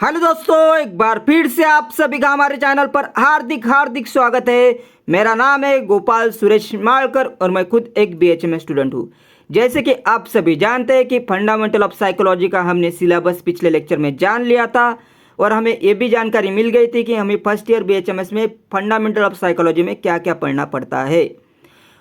Hello दोस्तों, एक बार फिर से आप सभी का हमारे चैनल पर हार्दिक हार्दिक स्वागत है। मेरा नाम है गोपाल सुरेश मालकर और मैं खुद एक बीएचएम स्टूडेंट हूँ। जैसे कि आप सभी जानते हैं कि फंडामेंटल ऑफ साइकोलॉजी का हमने सिलेबस पिछले लेक्चर में जान लिया था और हमें ये भी जानकारी मिल गई थी कि हमें फर्स्ट ईयर बीएचएमएस में फंडामेंटल ऑफ साइकोलॉजी में क्या क्या पढ़ना पड़ता है।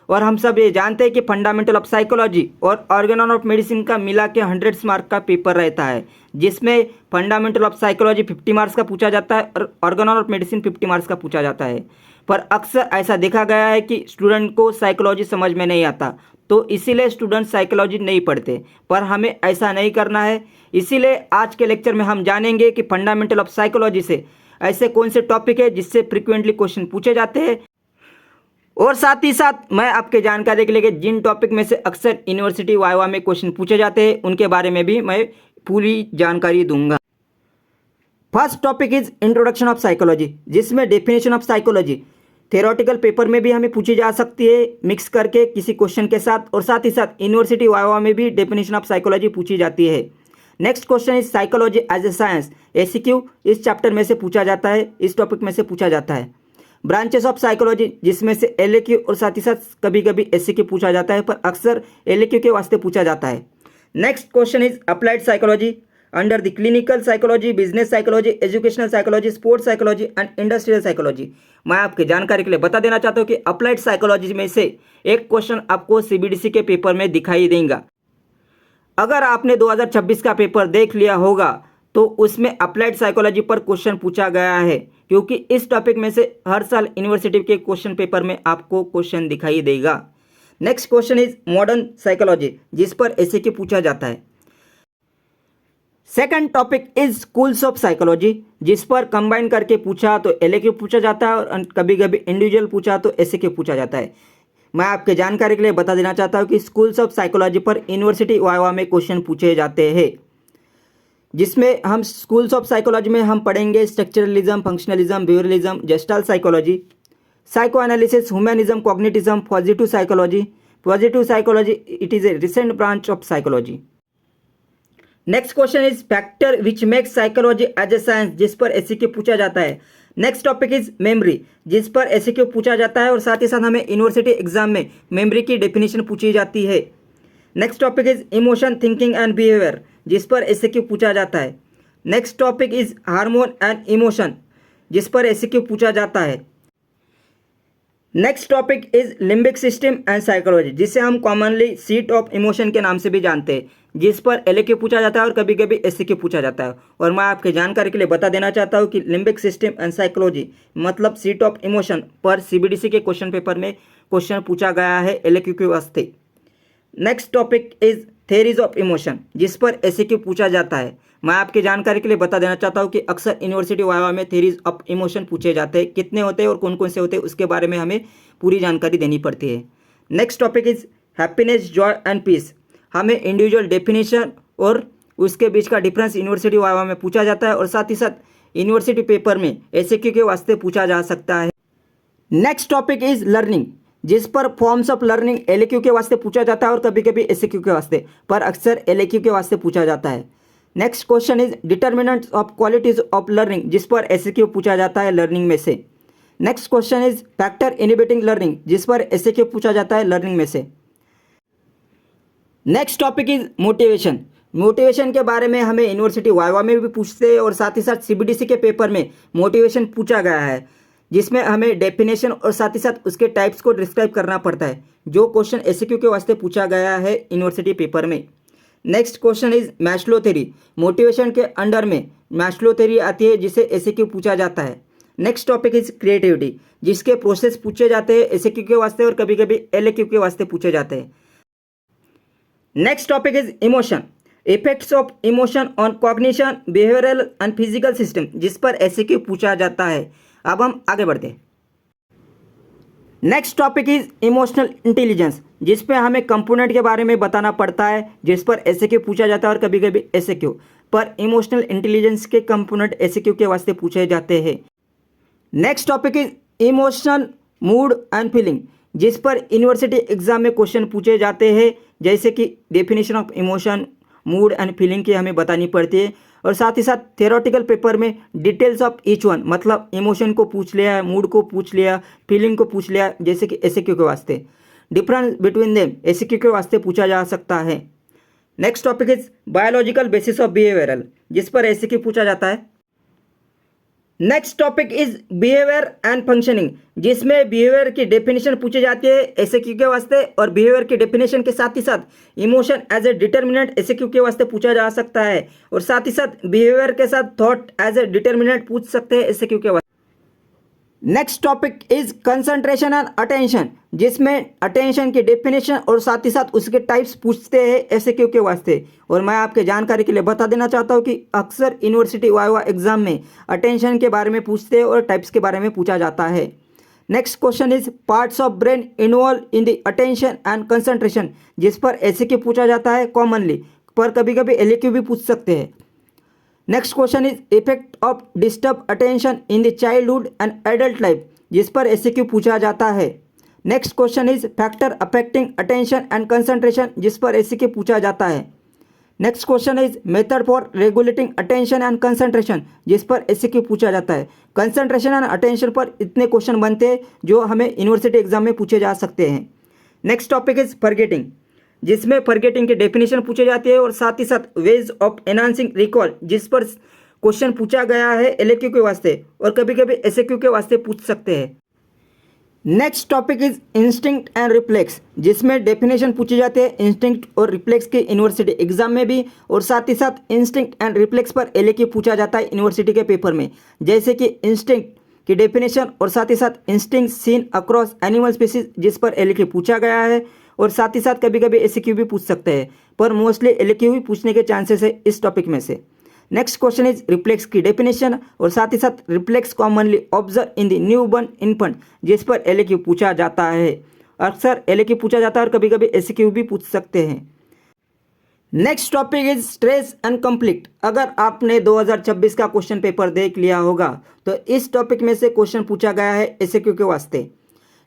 और हम सब ये जानते हैं कि फंडामेंटल ऑफ साइकोलॉजी और ऑर्गेनॉन ऑफ मेडिसिन का मिला के 100 मार्क का पेपर रहता है, जिसमें फंडामेंटल ऑफ साइकोलॉजी 50 मार्क्स का पूछा जाता है और ऑर्गेनॉन ऑफ मेडिसिन 50 मार्क्स का पूछा जाता है। पर अक्सर ऐसा देखा गया है कि स्टूडेंट को साइकोलॉजी समझ में नहीं आता, तो इसीलिए स्टूडेंट साइकोलॉजी नहीं पढ़ते। पर हमें ऐसा नहीं करना है। इसीलिए आज के लेक्चर में हम जानेंगे कि फंडामेंटल ऑफ साइकोलॉजी से ऐसे कौन से टॉपिक है जिससे फ्रिक्वेंटली क्वेश्चन पूछे जाते हैं, और साथ ही साथ मैं आपके जानकारी के लिए जिन टॉपिक में से अक्सर यूनिवर्सिटी वाइवा में क्वेश्चन पूछे जाते हैं उनके बारे में भी मैं पूरी जानकारी दूंगा। First topic is introduction of psychology, जिसमें definition of psychology theoretical paper में भी हमें पूछी जा सकती है मिक्स करके किसी क्वेश्चन के साथ, और साथ ही साथ यूनिवर्सिटी वाइवा में भी डेफिनेशन ऑफ साइकोलॉजी पूछी जाती है। Next question is psychology as a science, SCQ इस चैप्टर में से पूछा जाता है, इस टॉपिक में से पूछा जाता है। ब्रांचेस ऑफ साइकोलॉजी, जिसमें से एलएक्यू और साथ ही साथ कभी कभी एससीक्यू पूछा जाता है, पर अक्सर एलएक्यू के वास्ते पूछा जाता है। Next question is applied psychology under the clinical psychology, business psychology, educational psychology, sports psychology and industrial psychology. मैं आपके जानकारी के लिए बता देना चाहता हूँ कि अप्लाइड साइकोलॉजी में से एक क्वेश्चन आपको सीबीडीसी के पेपर में दिखाई देगा। अगर आपने 2026 का पेपर देख लिया होगा तो उसमें अप्लाइड साइकोलॉजी पर क्वेश्चन पूछा गया है, क्योंकि इस टॉपिक में से हर साल यूनिवर्सिटी के क्वेश्चन पेपर में आपको क्वेश्चन दिखाई देगा। Next question is modern psychology, जिस पर एसएक्यू पूछा जाता है। Second topic is schools of psychology, जिस पर कंबाइन करके पूछा तो एलएक्यू पूछा जाता है और कभी कभी इंडिविजुअल पूछा तो एसएक्यू पूछा जाता है। मैं आपके जानकारी के लिए बता देना चाहता हूँ कि स्कूल्स ऑफ साइकोलॉजी पर यूनिवर्सिटी वाइवा में क्वेश्चन पूछे जाते हैं, जिसमें हम स्कूल्स ऑफ साइकोलॉजी में हम पढ़ेंगे structuralism, functionalism, behaviouralism, gestalt psychology, psychoanalysis, humanism, cognitivism, positive psychology. Positive psychology it is a recent branch of psychology. Next question is factor which makes psychology as a science, जिस पर SCQ पूछा जाता है। Next topic is memory, जिस पर SCQ पूछा जाता है और साथ ही साथ हमें यूनिवर्सिटी एग्जाम में मेमोरी की डेफिनेशन पूछी जाती है। Next topic is emotion, thinking and behaviour, जिस पर एससीक्यू पूछा जाता है। Next topic is hormone and emotion, जिस पर एससीक्यू पूछा जाता है। Next topic is limbic system and psychology, जिसे हम कॉमनली सीट ऑफ इमोशन के नाम से भी जानते हैं, जिस पर एलएक्यू पूछा जाता है और कभी कभी एससीक्यू पूछा जाता है। और मैं आपके जानकारी के लिए बता देना चाहता हूँ कि लिम्बिक सिस्टम एंड साइकोलॉजी मतलब सीट ऑफ इमोशन पर सीबीडीसी के क्वेश्चन पेपर में क्वेश्चन पूछा गया है एलएक्यू के वास्ते। Next topic is theories of emotion, जिस पर एससीक्यू पूछा जाता है। मैं आपकी जानकारी के लिए बता देना चाहता हूँ कि अक्सर यूनिवर्सिटी वाइवा में थेरीज ऑफ इमोशन पूछे जाते हैं, कितने होते हैं और कौन कौन से होते हैं उसके बारे में हमें पूरी जानकारी देनी पड़ती है। Next topic is happiness, joy and peace, हमें इंडिविजुअल डेफिनेशन और उसके बीच का डिफरेंस यूनिवर्सिटी वाइवा में पूछा जाता है और साथ ही साथ यूनिवर्सिटी पेपर में एससीक्यू के वास्ते पूछा जा सकता है। नेक्स्ट टॉपिक इज लर्निंग, जिस पर फॉर्म्स ऑफ लर्निंग एलएक्यू के वास्ते पूछा जाता है और कभी कभी एससीक्यू के वास्ते, पर अक्सर एलएक्यू के वास्ते पूछा जाता है। Next question is determinants of qualities of learning, जिस पर एससीक्यू पूछा जाता है लर्निंग में से। Next question is factor inhibiting learning, जिस पर एससीक्यू पूछा जाता है लर्निंग में से। Next topic is motivation, motivation के बारे में हमें यूनिवर्सिटी वाइवा में भी पूछते हैं और साथ ही साथ सीबीडीसी के पेपर में मोटिवेशन पूछा गया है, जिसमें हमें डेफिनेशन और साथ ही साथ उसके टाइप्स को डिस्क्राइब करना पड़ता है, जो क्वेश्चन एससीक्यू के वास्ते पूछा गया है यूनिवर्सिटी पेपर में। Next question is Maslow theory, motivation के अंडर में मैस्लो थ्योरी आती है, जिसे एससीक्यू पूछा जाता है। नेक्स्ट टॉपिक इज क्रिएटिविटी, जिसके प्रोसेस पूछे जाते हैं एससीक्यू के वास्ते और कभी कभी एलएक्यू के वास्ते पूछे जाते हैं। Next topic is emotion, effects of emotion on cognition, behavioural and physical system, जिस पर एससीक्यू पूछा जाता है। अब हम आगे बढ़ते हैं। Next topic is emotional intelligence, जिस पे हमें कंपोनेंट के बारे में बताना पड़ता है, जिस पर एससीक्यू पूछा जाता है और कभी कभी एससीक्यू पर इमोशनल इंटेलिजेंस के कंपोनेंट एससीक्यू के वास्ते पूछे जाते हैं। Next topic is emotion, mood and feeling, जिस पर यूनिवर्सिटी एग्जाम में क्वेश्चन पूछे जाते हैं, जैसे कि definition of emotion, mood and feeling की हमें बतानी पड़ती है। और साथ ही साथ थ्योरेटिकल पेपर में डिटेल्स ऑफ ईच वन, मतलब इमोशन को पूछ लिया, मूड को पूछ लिया, फीलिंग को पूछ लिया, जैसे कि एसक्यू के वास्ते डिफरेंस बिटवीन देम एसक्यू के वास्ते पूछा जा सकता है। Next topic is biological basis of behavioural, जिस पर एसक्यू पूछा जाता है। Next topic is behaviour and functioning, जिसमें बिहेवियर की डेफिनेशन पूछी जाती है एसक्यू के वास्ते, और बिहेवियर की डेफिनेशन के साथ ही साथ emotion as a determinant SQ के वास्ते पूछा जा सकता है, और साथ ही साथ बिहेवियर के साथ थॉट एज ए डिटर्मिनेंट पूछ सकते हैं एसक्यू के वास्ते। Next topic is concentration and attention, जिसमें अटेंशन की डेफिनेशन और साथ ही साथ उसके टाइप्स पूछते हैं एसक्यू के वास्ते। और मैं आपके जानकारी के लिए बता देना चाहता हूं कि अक्सर यूनिवर्सिटी वाइवा एग्जाम में अटेंशन के बारे में पूछते हैं और टाइप्स के बारे में पूछा जाता है। Next question is parts of brain involve in the attention and concentration, जिस पर एसक्यू पूछा जाता है कॉमनली, पर कभी कभी एलक्यू भी पूछ सकते हैं। Next question is effect of disturb attention in the childhood and adult life, जिस पर एसक्यू पूछा जाता है। Next question is factor affecting attention and concentration, जिस पर एसक्यू पूछा जाता है। Next question is method for regulating attention and concentration, जिस पर एसक्यू पूछा जाता है। कंसंट्रेशन एंड अटेंशन पर इतने क्वेश्चन बनते हैं जो हमें यूनिवर्सिटी एग्जाम में पूछे जा सकते हैं। नेक्स्ट टॉपिक इज फॉरगेटिंग, जिसमें फॉरगेटिंग की डेफिनेशन पूछी जाती है और साथ ही साथ वेज ऑफ एनहांसिंग रिकॉल, जिस पर क्वेश्चन पूछा गया है एलक्यू के वास्ते और कभी कभी एसक्यू के वास्ते पूछ सकते हैं। Next topic is instinct and reflex, जिसमें डेफिनेशन पूछी जाती है इंस्टिंक्ट और रिफ्लेक्स के यूनिवर्सिटी एग्जाम में भी, और साथ ही साथ इंस्टिंक्ट एंड रिफ्लेक्स पर एलक्यू पूछा जाता है यूनिवर्सिटी के पेपर में, जैसे कि इंस्टिंक्ट की डेफिनेशन और साथ ही साथ instinct scene across animal species, जिस पर एलक्यू पूछा गया है, और साथ ही साथ कभी कभी एसक्यू भी पूछ सकते हैं, पर मोस्टली एलक्यू ही पूछने के चांसेस है इस टॉपिक में से। नेक्स्ट क्वेश्चन इज रिफ्लेक्स की डेफिनेशन और साथ ही साथ reflex commonly observe in the newborn infant, जिस पर एलक्यू पूछा जाता है। अक्सर एलक्यू पूछा जाता है और कभी कभी एसक्यू भी पूछ सकते हैं। Next topic is stress and conflict. अगर आपने 2026 का क्वेश्चन पेपर देख लिया होगा तो इस टॉपिक में से क्वेश्चन पूछा गया है एसक्यू के वास्ते,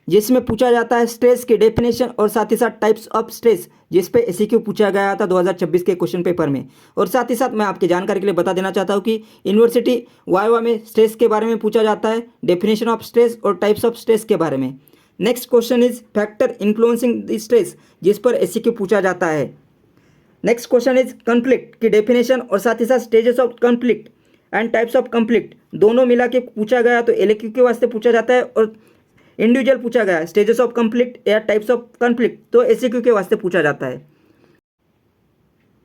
जिसमें पूछा जाता है स्ट्रेस की डेफिनेशन और साथ ही साथ टाइप्स ऑफ स्ट्रेस, जिस पे एसक्यू पूछा गया था 2026 के क्वेश्चन पेपर में। और साथ ही साथ मैं आपकी जानकारी के लिए बता देना चाहता हूँ कि यूनिवर्सिटी वाइवा में स्ट्रेस के बारे में पूछा जाता है, डेफिनेशन ऑफ स्ट्रेस और टाइप्स ऑफ स्ट्रेस के बारे में। Next question is factor influencing the stress, जिस पर एसक्यू पूछा जाता है। नेक्स्ट क्वेश्चन इज कॉन्फ्लिक्ट की डेफिनेशन और साथ ही साथ stages of conflict and types of conflict, दोनों मिला के पूछा गया तो एलक्यू के वास्ते पूछा जाता है, और इंडिविजुअल पूछा गया स्टेजेस ऑफ कॉन्फ्लिक्ट या टाइप्स ऑफ कॉन्फ्लिक्ट तो एसक्यू के वास्ते पूछा जाता है।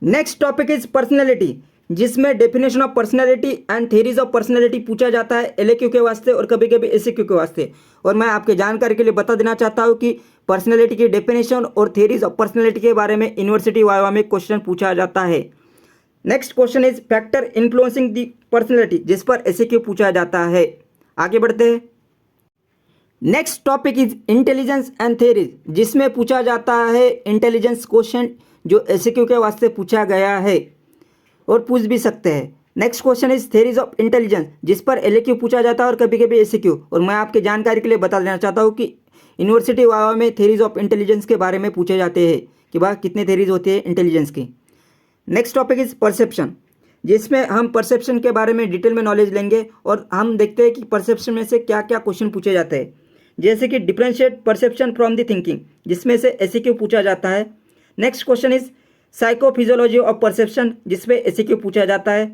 नेक्स्ट टॉपिक इज पर्सनैलिटी, जिसमें definition of personality and theories of personality पूछा जाता है एलक्यू के वास्ते और कभी कभी एसक्यू के वास्ते। और मैं आपके जानकारी के लिए बता देना चाहता हूँ कि पर्सनैलिटी की डेफिनेशन और थ्योरीज ऑफ पर्सनैलिटी के बारे में यूनिवर्सिटी वाइवा में क्वेश्चन पूछा जाता है। Next question is factor influencing the personality, जिस पर एसक्यू पूछा जाता है। आगे बढ़ते हैं। Next topic is intelligence and theories, जिसमें पूछा जाता है इंटेलिजेंस क्वेश्चन, जो एसक्यू के वास्ते पूछा गया है और पूछ भी सकते हैं। Next question is theories of intelligence, जिस पर एलक्यू पूछा जाता है और कभी कभी एसक्यू। और मैं आपके जानकारी के लिए बता देना चाहता हूँ कि यूनिवर्सिटी वाइवा में थ्योरीज ऑफ इंटेलिजेंस के बारे में पूछे जाते हैं कि भाई कितने थ्योरीज होती है इंटेलिजेंस की। नेक्स्ट टॉपिक इज परसेप्शन, जिसमें हम परसेप्शन के बारे में डिटेल में नॉलेज लेंगे और हम देखते हैं कि परसेप्शन में से क्या क्या क्वेश्चन पूछे जाते हैं, जैसे कि differentiate perception from the thinking, जिसमें से एसक्यू पूछा जाता है। Next question is psychophysiology of perception, जिसमें एसक्यू पूछा जाता है।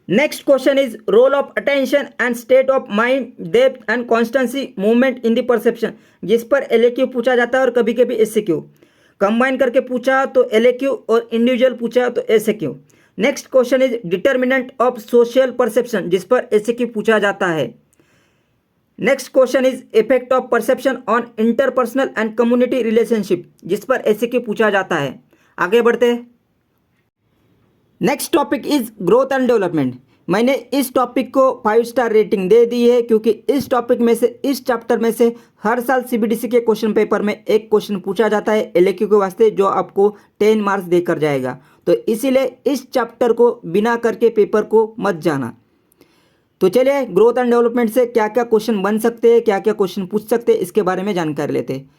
Next question is role of attention and state of mind, depth and constancy movement in the perception, जिस पर एलक्यू पूछा जाता है और कभी कभी एसक्यू। कंबाइन करके पूछा तो एलक्यू और इंडिविजुअल पूछा तो SQ. Next question is determinant of social perception, जिस पर एसक्यू पूछा जाता है। Next question is effect of perception on interpersonal and community relationship, जिस पर एसक्यू पूछा जाता है। आगे बढ़ते हैं। Next topic is growth and development. मैंने इस टॉपिक को 5 स्टार रेटिंग दे दी है, क्योंकि इस टॉपिक में से, इस चैप्टर में से हर साल सीबीडीसी के क्वेश्चन पेपर में एक क्वेश्चन पूछा जाता है एलक्यू के वास्ते, जो आपको 10 मार्क्स देकर जाएगा। तो इसीलिए इस चैप्टर को बिना करके पेपर को मत जाना। तो चलिए ग्रोथ एंड डेवलपमेंट से क्या क्या क्वेश्चन बन सकते हैं, क्या क्या क्वेश्चन पूछ सकते हैं, इसके बारे में जानकारी लेते हैं।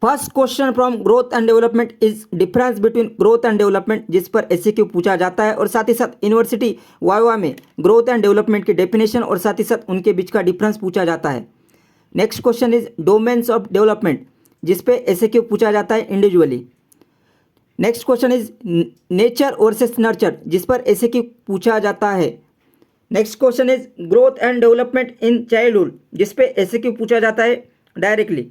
First question from growth and development is difference between growth and development, जिस पर एससीक्यू पूछा जाता है और साथ ही साथ यूनिवर्सिटी वाइवा में ग्रोथ एंड डेवलपमेंट की डेफिनेशन और साथ ही साथ उनके बीच का डिफरेंस पूछा जाता है। Next question is domains of development, जिस पे एससीक्यू पूछा जाता है individually. Next question is nature versus nurture, जिस पर एससीक्यू पूछा जाता है। Next question is growth and development in childhood, जिस पे एससीक्यू पूछा जाता है directly.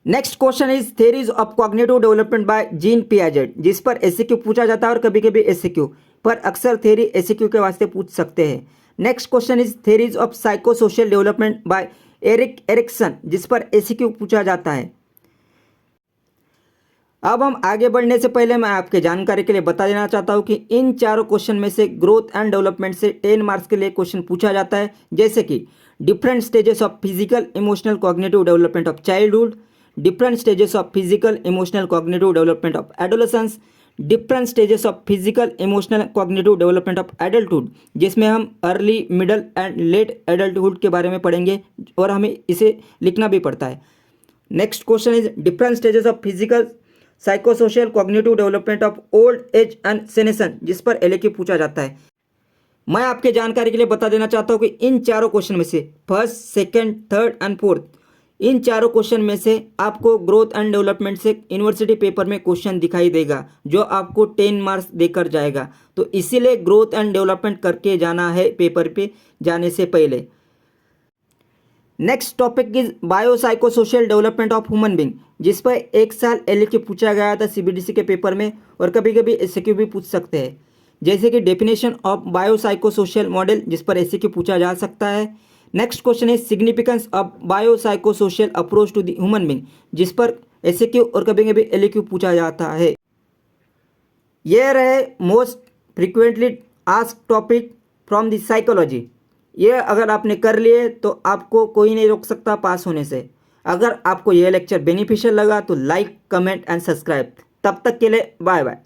Next question is theories of cognitive development bye gene Piaget, जिस पर एससीक्यू पूछा जाता है और कभी कभी एससीक्यू पर अक्सर थेरी एससीक्यू के वास्ते पूछ सकते हैं। Next question is theories of psycho social development bye Erik Erikson, जिस पर एससीक्यू पूछा जाता है। अब हम आगे बढ़ने से पहले मैं आपके जानकारी के लिए बता देना चाहता हूं कि इन चारों क्वेश्चन में से ग्रोथ एंड डेवलपमेंट से 10 मार्क्स के लिए क्वेश्चन पूछा जाता है, जैसे कि different stages of physical emotional cognitive development of childhood, different stages of physical emotional cognitive development of adolescence, different stages of physical emotional cognitive development of adulthood, जिसमें हम early middle and let adulthood के बारे में पढ़ेंगे और हमें इसे लिखना भी पड़ता है। Next question is different stages of physical psychosocial cognitive development of old age and senescence, जिस पर एलएक्यू पूछा जाता है। मैं आपके जानकारी के लिए बता देना चाहता हूँ कि इन चारों क्वेश्चन में से first, second, third and fourth, इन चारों क्वेश्चन में से आपको ग्रोथ एंड डेवलपमेंट से यूनिवर्सिटी पेपर में क्वेश्चन दिखाई देगा जो आपको 10 मार्क्स देकर जाएगा, तो इसीलिए ग्रोथ एंड डेवलपमेंट करके जाना है पेपर पे जाने से पहले। Next topic is biopsychosocial development of human being, जिस पर एक साल एलएक्यू पूछा गया था सीबीडीसी के पेपर में और कभी कभी एसक्यू भी पूछ सकते हैं, जैसे कि डेफिनेशन ऑफ बायोसाइकोसोशल मॉडल, जिस पर एसक्यू पूछा जा सकता है। Next question is significance of biopsychosocial approach to the human being, जिस पर एसक्यू और कभी कभी एलक्यू पूछा जाता है। ये रहे most frequently asked topic from the psychology. ये अगर आपने कर लिए तो आपको कोई नहीं रोक सकता पास होने से। अगर आपको यह लेक्चर बेनिफिशियल लगा तो लाइक, कमेंट एंड सब्सक्राइब। तब तक के लिए बाय बाय।